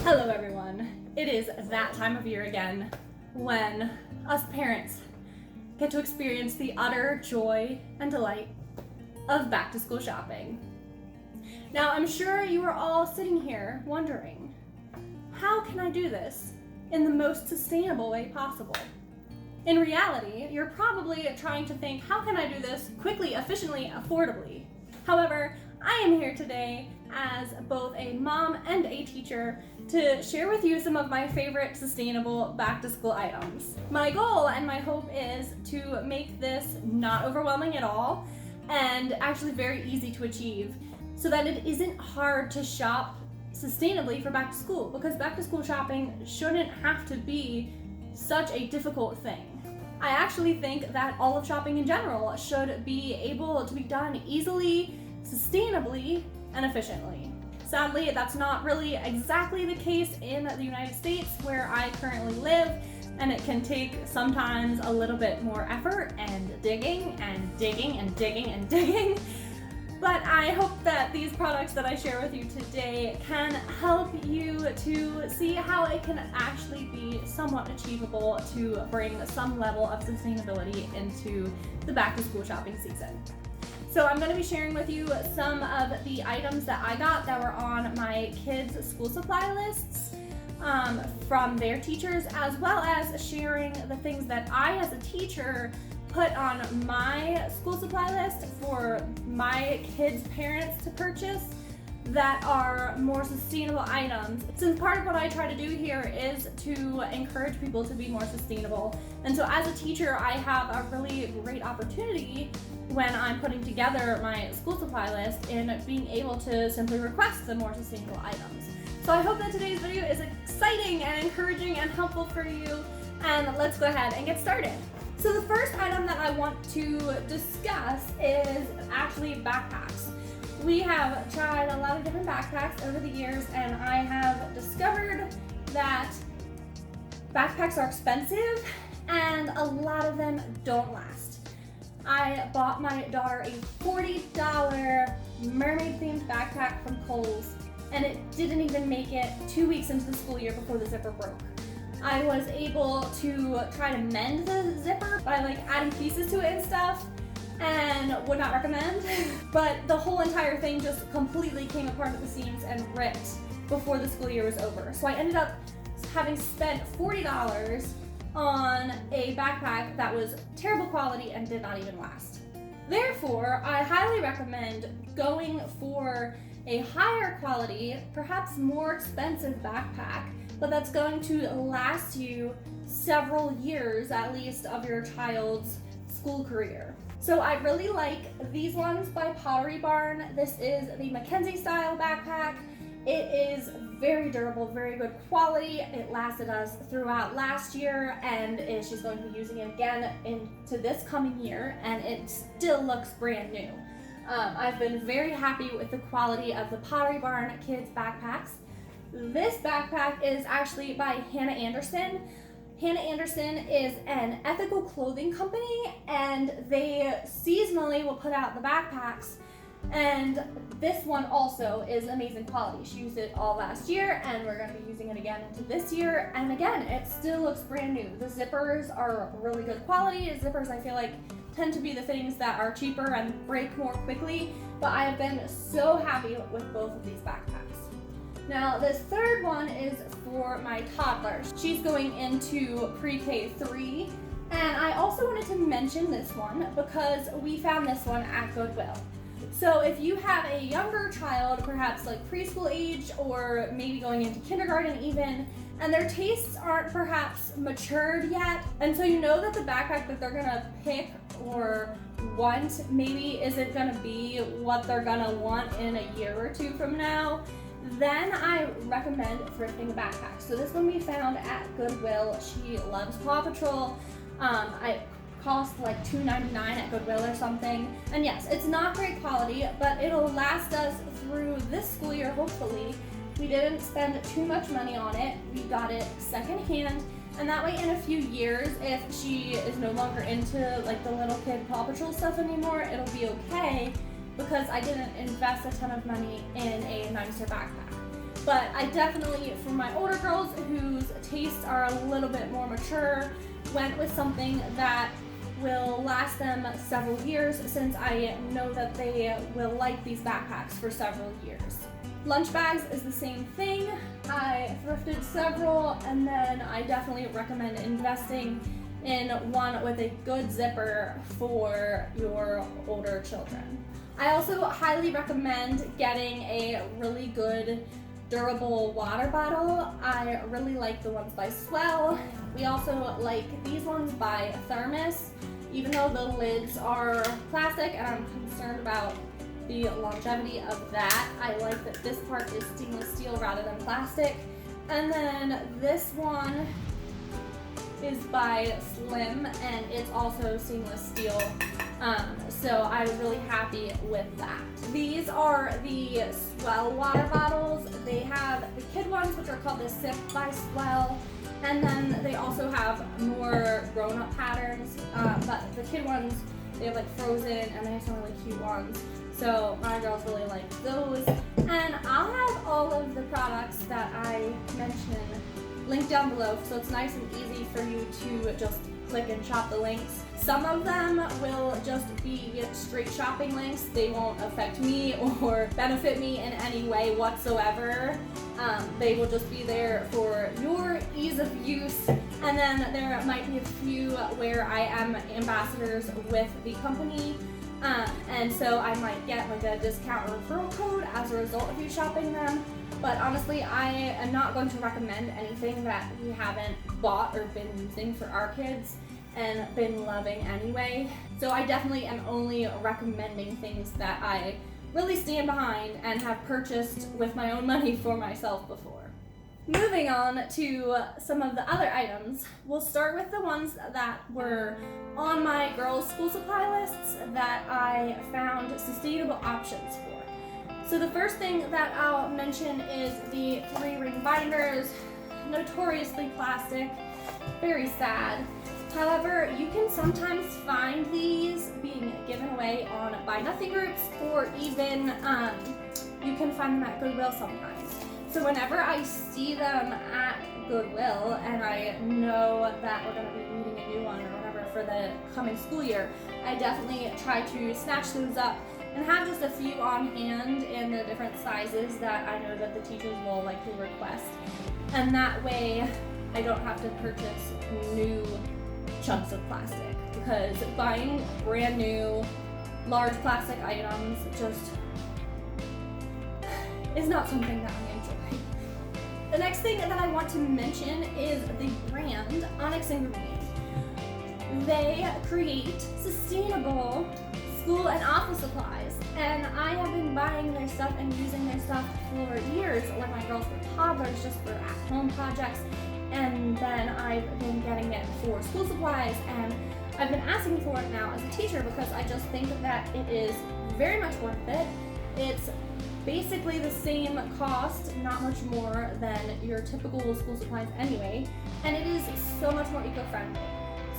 Hello everyone. It is that time of year again when us parents get to experience the utter joy and delight of back to school shopping. Now I'm sure you are all sitting here wondering, how can I do this in the most sustainable way possible? In reality, you're probably trying to think, how can I do this quickly, efficiently, affordably? However, I am here today as both a mom and a teacher to share with you some of my favorite sustainable back to school items. My goal and my hope is to make this not overwhelming at all and actually very easy to achieve so that it isn't hard to shop sustainably for back to school, because back to school shopping shouldn't have to be such a difficult thing. I actually think that all of shopping in general should be able to be done easily, sustainably, and efficiently. Sadly, that's not really exactly the case in the United States where I currently live, and it can take sometimes a little bit more effort and digging and digging and digging and digging. But I hope that these products that I share with you today can help you to see how it can actually be somewhat achievable to bring some level of sustainability into the back to school shopping season. So I'm going to be sharing with you some of the items that I got that were on my kids' school supply lists from their teachers, as well as sharing the things that I as a teacher put on my school supply list for my kids' parents to purchase that are more sustainable items. Since part of what I try to do here is to encourage people to be more sustainable. And so as a teacher, I have a really great opportunity when I'm putting together my school supply list in being able to simply request the more sustainable items. So I hope that today's video is exciting and encouraging and helpful for you. And let's go ahead and get started. So the first item that I want to discuss is actually backpacks. We have tried a lot of different backpacks over the years, and I have discovered that backpacks are expensive and a lot of them don't last. I bought my daughter a $40 mermaid themed backpack from Kohl's, and it didn't even make it 2 weeks into the school year before the zipper broke. I was able to try to mend the zipper by adding pieces to it and stuff, and would not recommend. But the whole entire thing just completely came apart at the seams and ripped before the school year was over. So I ended up having spent $40 on a backpack that was terrible quality and did not even last. Therefore, I highly recommend going for a higher quality, perhaps more expensive backpack, but that's going to last you several years at least of your child's school career. So I really like these ones by Pottery Barn. This is the Mackenzie style backpack. It is very durable, very good quality. It lasted us throughout last year, and she's going to be using it again into this coming year, and it still looks brand new. I've been very happy with the quality of the Pottery Barn kids backpacks. This backpack is actually by Hannah Anderson. Hannah Anderson is an ethical clothing company, and they seasonally will put out the backpacks, and this one also is amazing quality. She used it all last year, and we're going to be using it again into this year, and again, it still looks brand new. The zippers are really good quality. Zippers, I feel like, tend to be the things that are cheaper and break more quickly, but I have been so happy with both of these backpacks. Now, this third one is for my toddler. She's going into pre-K 3, and I also wanted to mention this one because we found this one at Goodwill. So if you have a younger child, perhaps like preschool age or maybe going into kindergarten even, and their tastes aren't perhaps matured yet, and so you know that the backpack that they're gonna pick or want maybe isn't gonna be what they're gonna want in a year or two from now, then I recommend thrifting a backpack. So this one we found at Goodwill. She loves Paw Patrol. It cost like $2.99 at Goodwill or something. And yes, it's not great quality, but it'll last us through this school year, hopefully. We didn't spend too much money on it. We got it secondhand, and that way in a few years, if she is no longer into like the little kid Paw Patrol stuff anymore, it'll be okay because I didn't invest a ton of money in a nicer backpack. But I definitely, for my older girls whose tastes are a little bit more mature, went with something that will last them several years, since I know that they will like these backpacks for several years. Lunch bags is the same thing. I thrifted several, and then I definitely recommend investing in one with a good zipper for your older children. I also highly recommend getting a really good durable water bottle. I really like the ones by Swell. We also like these ones by Thermos, even though the lids are plastic and I'm concerned about the longevity of that. I like that this part is stainless steel rather than plastic. And then this one is by Slim, and it's also stainless steel. So I was really happy with that. These are the Swell water bottles. They have the kid ones, which are called the Sip by Swell, and then they also have more grown-up patterns. But the kid ones, they have like frozen, and they have some really cute ones. So my girls really like those. And I'll have all of the products that I mentioned linked down below, so it's nice and easy for you to just click and shop the links. Some of them will just be straight shopping links. They won't affect me or benefit me in any way whatsoever. They will just be there for your ease of use. And then there might be a few where I am ambassadors with the company. And so I might get like a discount or referral code as a result of you shopping them. But honestly, I am not going to recommend anything that we haven't bought or been using for our kids and been loving anyway. So I definitely am only recommending things that I really stand behind and have purchased with my own money for myself before. Moving on to some of the other items, we'll start with the ones that were on my girls' school supply lists that I found sustainable options for. So the first thing that I'll mention is the 3-ring binders, notoriously plastic, very sad. However, you can sometimes find these being given away on Buy Nothing groups, or even you can find them at Goodwill sometimes. So whenever I see them at Goodwill and I know that we're going to be needing a new one or whatever for the coming school year, I definitely try to snatch those up and have just a few on hand in the different sizes that I know that the teachers will likely request. And that way I don't have to purchase new chunks of plastic, because buying brand new large plastic items just is not something that I enjoy. The next thing that I want to mention is the brand Onyx Ingredient. They create sustainable school and office supplies, and I have been buying their stuff and using their stuff for years when my girls were toddlers, just for at-home projects. And then I've been getting it for school supplies, and I've been asking for it now as a teacher because I just think that it is very much worth it. It's basically the same cost, not much more than your typical school supplies anyway, and it is so much more eco-friendly.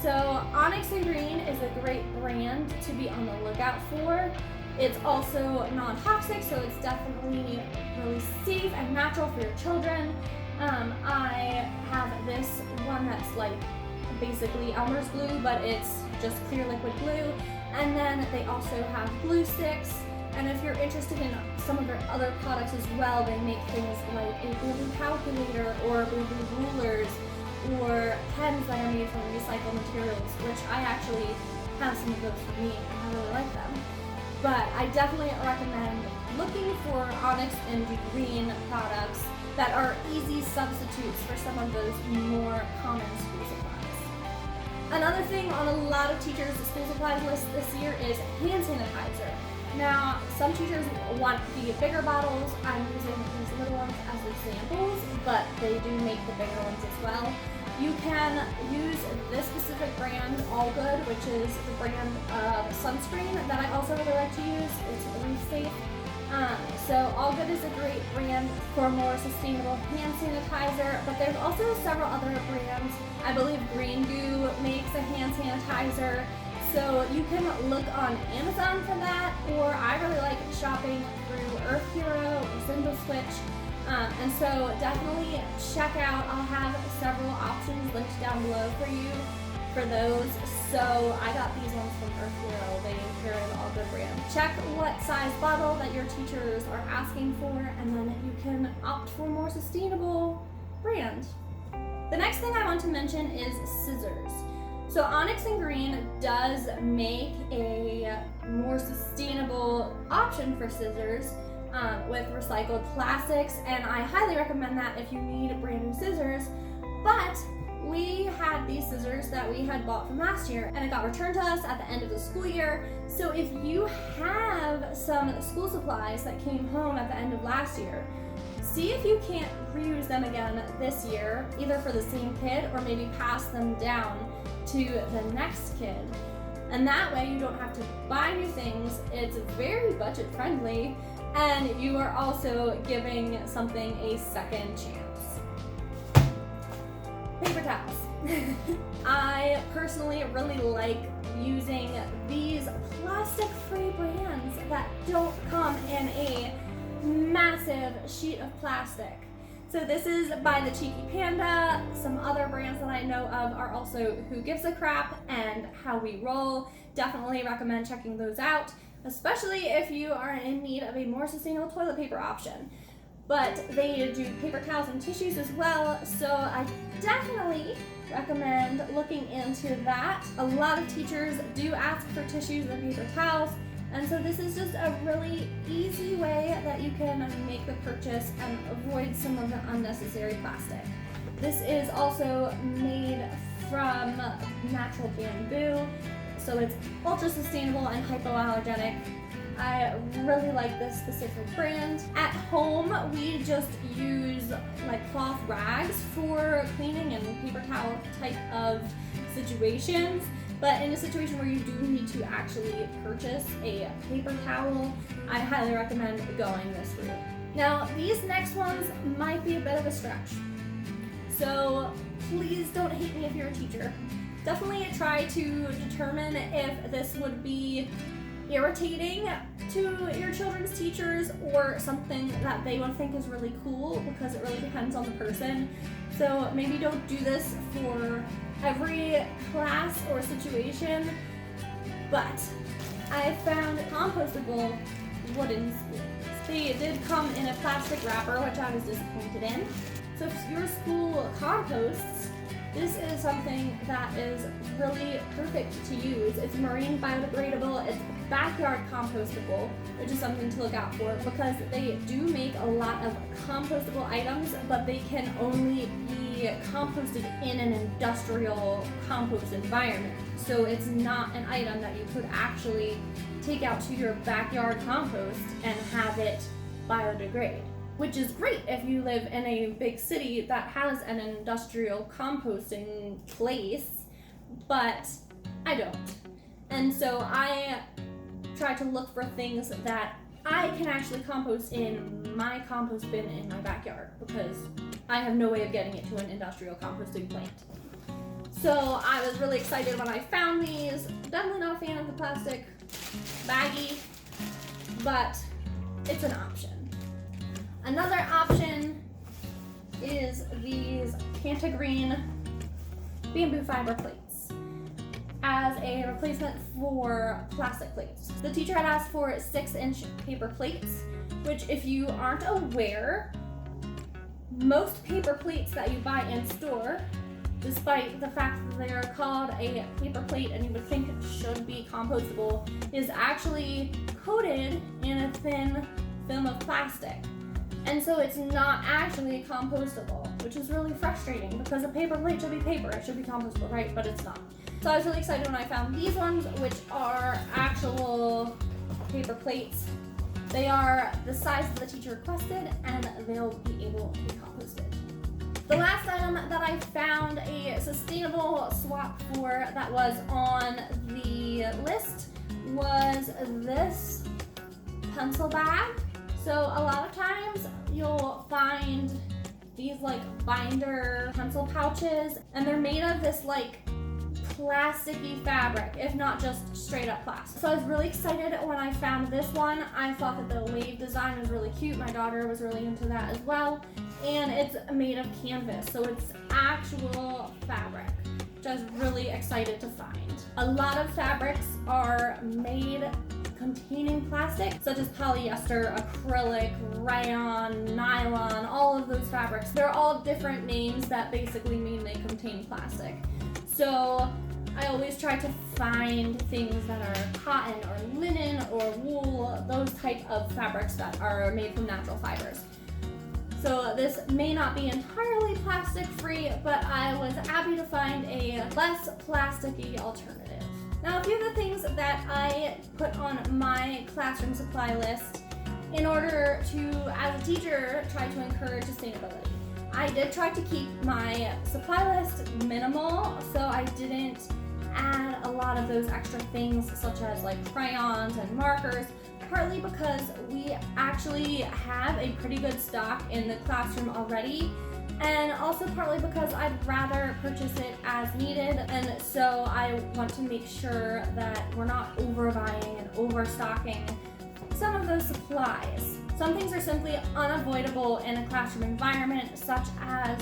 So Onyx Green is a great brand to be on the lookout for. It's also non-toxic, so it's definitely really safe and natural for your children. I have this one that's like basically Elmer's glue, but it's just clear liquid glue. And then they also have glue sticks. And if you're interested in some of their other products as well, they make things like a blue calculator or blue rulers or pens that are made from recycled materials, which I actually have some of those for me and I really like them. But I definitely recommend looking for Onyx and Green products that are easy substitutes for some of those more common school supplies. Another thing on a lot of teachers' school supplies list this year is hand sanitizer. Now, some teachers want the bigger bottles. I'm using these little ones as examples, but they do make the bigger ones as well. You can use this specific brand, All Good, which is the brand of sunscreen that I also really like to use. It's really safe. So All Good is a great brand for more sustainable hand sanitizer, but there's also several other brands. I believe Green Goo makes a hand sanitizer. So you can look on Amazon for that, or I really like shopping through Earth Hero or Single Switch. And so definitely check out, I'll have several options linked down below for you for those. So I got these ones from Earth Hero. They carry the All Good brand. Check what size bottle that your teachers are asking for, and then you can opt for a more sustainable brand. The next thing I want to mention is scissors. So ONYX Green does make a more sustainable option for scissors with recycled plastics, and I highly recommend that if you need brand new scissors. But we had these scissors that we had bought from last year, and it got returned to us at the end of the school year. So if you have some school supplies that came home at the end of last year, see if you can't reuse them again this year, either for the same kid or maybe pass them down to the next kid. And that way you don't have to buy new things. It's very budget friendly, and you are also giving something a second chance. Paper towels. I personally really like using these plastic-free brands that don't come in a massive sheet of plastic. So this is by the Cheeky Panda. Some other brands that I know of are also Who Gives a Crap and How We Roll. Definitely recommend checking those out, especially if you are in need of a more sustainable toilet paper option. But they do paper towels and tissues as well, so I definitely recommend looking into that. A lot of teachers do ask for tissues or paper towels, and so this is just a really easy way that you can make the purchase and avoid some of the unnecessary plastic. This is also made from natural bamboo, so it's ultra sustainable and hypoallergenic. I really like this specific brand. At home, we just use like cloth rags for cleaning and paper towel type of situations. But in a situation where you do need to actually purchase a paper towel, I highly recommend going this route. Now, these next ones might be a bit of a stretch. So please don't hate me if you're a teacher. Definitely try to determine if this would be irritating to your children's teachers or something that they would think is really cool, because it really depends on the person. So maybe don't do this for every class or situation, but I found compostable wooden spoons. They did come in a plastic wrapper, which I was disappointed in. So if your school composts, this is something that is really perfect to use. It's marine biodegradable, it's backyard compostable, which is something to look out for, because they do make a lot of compostable items, but they can only be composted in an industrial compost environment. So it's not an item that you could actually take out to your backyard compost and have it biodegrade, which is great if you live in a big city that has an industrial composting place, but I don't. And so I try to look for things that I can actually compost in my compost bin in my backyard, because I have no way of getting it to an industrial composting plant. So I was really excited when I found these. Definitely not a fan of the plastic baggie, but it's an option. Another option is these Green bamboo fiber plates as a replacement for plastic plates. The teacher had asked for 6-inch paper plates, which, if you aren't aware, most paper plates that you buy in store, despite the fact that they are called a paper plate and you would think it should be compostable, is actually coated in a thin film of plastic. And so it's not actually compostable, which is really frustrating, because a paper plate should be paper. It should be compostable, right? But it's not. So I was really excited when I found these ones, which are actual paper plates. They are the size that the teacher requested, and they'll be able to be composted. The last item that I found a sustainable swap for that was on the list was this pencil bag. So a lot of times you'll find these like binder pencil pouches, and they're made of this like plasticky fabric, if not just straight up plastic. So I was really excited when I found this one. I thought that the wave design was really cute. My daughter was really into that as well. And it's made of canvas, so it's actual fabric, which I was really excited to find. A lot of fabrics are made containing plastic, such as polyester, acrylic, rayon, nylon, all of those fabrics. They're all different names that basically mean they contain plastic. So I always try to find things that are cotton or linen or wool, those type of fabrics that are made from natural fibers. So this may not be entirely plastic free, but I was happy to find a less plasticky alternative. Now, a few of the things that I put on my classroom supply list in order to, as a teacher, try to encourage sustainability. I did try to keep my supply list minimal, so I didn't add a lot of those extra things such as like crayons and markers, partly because we actually have a pretty good stock in the classroom already, and also partly because I'd rather purchase it as needed, and so I want to make sure that we're not overbuying and overstocking some of those supplies. Some things are simply unavoidable in a classroom environment, such as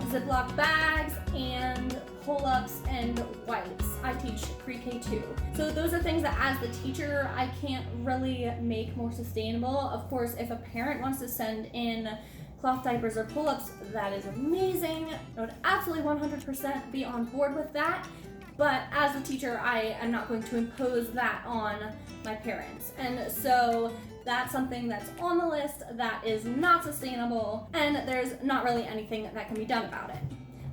Ziploc bags and pull-ups and wipes. I teach pre-K2. So those are things that as the teacher, I can't really make more sustainable. Of course, if a parent wants to send in cloth diapers or pull-ups, that is amazing. I would absolutely 100% be on board with that. But as a teacher, I am not going to impose that on my parents. And so that's something that's on the list that is not sustainable, and there's not really anything that can be done about it.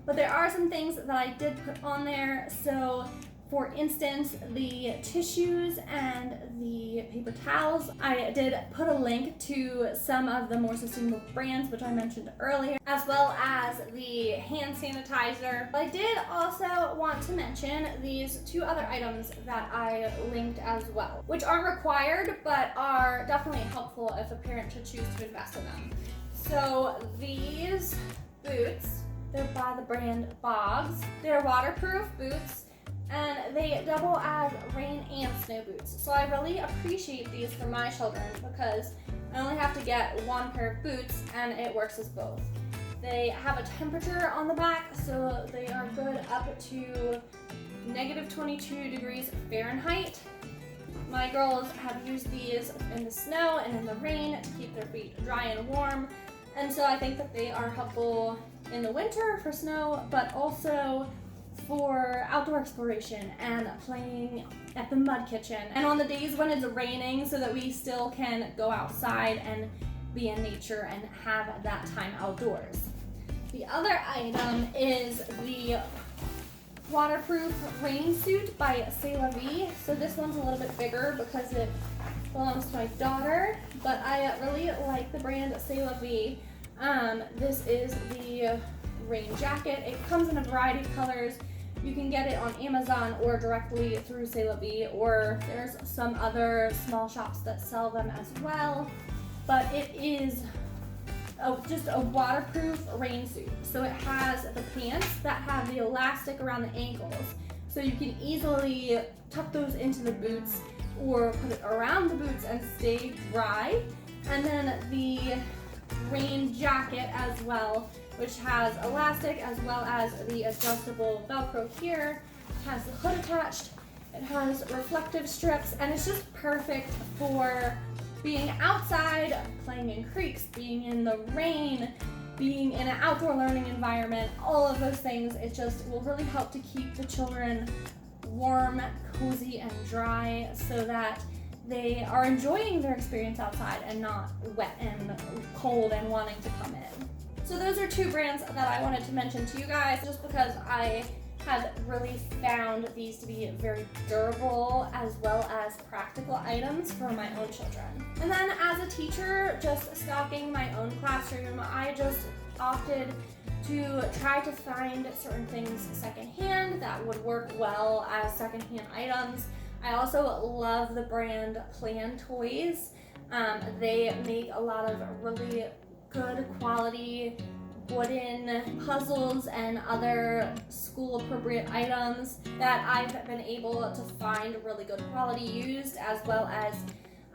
But there are some things that I did put on there. So for instance, the tissues and the paper towels, I did put a link to some of the more sustainable brands, which I mentioned earlier, as well as the hand sanitizer. I did also want to mention these two other items that I linked as well, which aren't required, but are definitely helpful if a parent should choose to invest in them. So these boots, they're by the brand Boggs. They're waterproof boots, and they double as rain and snow boots. So I really appreciate these for my children because I only have to get one pair of boots and it works as both. They have a temperature on the back, so they are good up to -22 degrees Fahrenheit. My girls have used these in the snow and in the rain to keep their feet dry and warm, and so I think that they are helpful in the winter for snow, but also for outdoor exploration and playing at the mud kitchen, and on the days when it's raining, so that we still can go outside and be in nature and have that time outdoors. The other item is the waterproof rain suit by C'est La Vie. So this one's a little bit bigger because it belongs to my daughter, but I really like the brand C'est La Vie. This is the rain jacket. It comes in a variety of colors. You can get it on Amazon or directly through C'est La Vie, or there's some other small shops that sell them as well. But it is just a waterproof rain suit. So it has the pants that have the elastic around the ankles, so you can easily tuck those into the boots or put it around the boots and stay dry. And then the rain jacket as well, which has elastic as well as the adjustable Velcro here. It has the hood attached, it has reflective strips, and it's just perfect for being outside, playing in creeks, being in the rain, being in an outdoor learning environment, all of those things. It just will really help to keep the children warm, cozy, and dry so that they are enjoying their experience outside and not wet and cold and wanting to come in. So those are two brands that I wanted to mention to you guys, just because I have really found these to be very durable as well as practical items for my own children. And then as a teacher, just stocking my own classroom, I just opted to try to find certain things secondhand that would work well as secondhand items. I also love the brand Plan Toys. They make a lot of really good quality wooden puzzles and other school appropriate items that I've been able to find really good quality used, as well as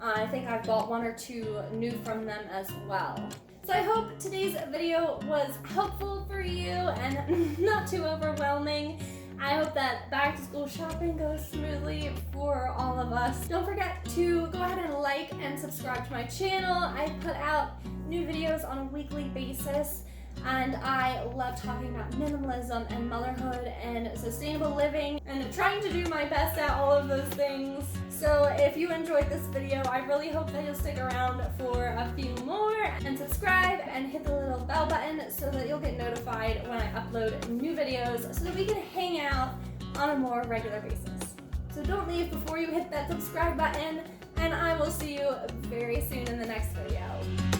I think I've bought 1 or 2 new from them as well. So I hope today's video was helpful for you and not too overwhelming. I hope that back to school shopping goes smoothly for all of us. Don't forget to go ahead and like and subscribe to my channel. I put out new videos on a weekly basis, and I love talking about minimalism and motherhood and sustainable living and trying to do my best at all of those things. So if you enjoyed this video, I really hope that you'll stick around for a few more and subscribe and hit the little bell button so that you'll get notified when I upload new videos so that we can hang out on a more regular basis. So don't leave before you hit that subscribe button, and I will see you very soon in the next video.